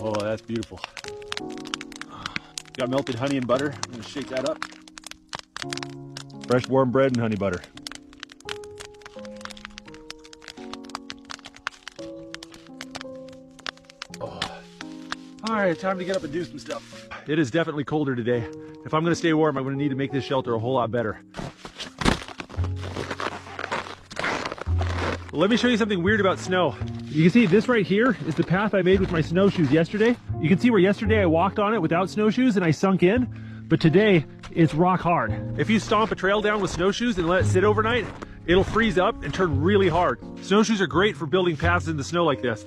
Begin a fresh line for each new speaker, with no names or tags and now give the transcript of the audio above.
Oh, that's beautiful. Got melted honey and butter. I'm gonna shake that up. Fresh warm bread and honey butter. Oh. All right, time to get up and do some stuff. It is definitely colder today. If I'm gonna stay warm, I'm gonna need to make this shelter a whole lot better. Let me show you something weird about snow. You can see this right here is the path I made with my snowshoes yesterday. You can see where yesterday I walked on it without snowshoes and I sunk in, but today it's rock hard. If you stomp a trail down with snowshoes and let it sit overnight, it'll freeze up and turn really hard. Snowshoes are great for building paths in the snow like this.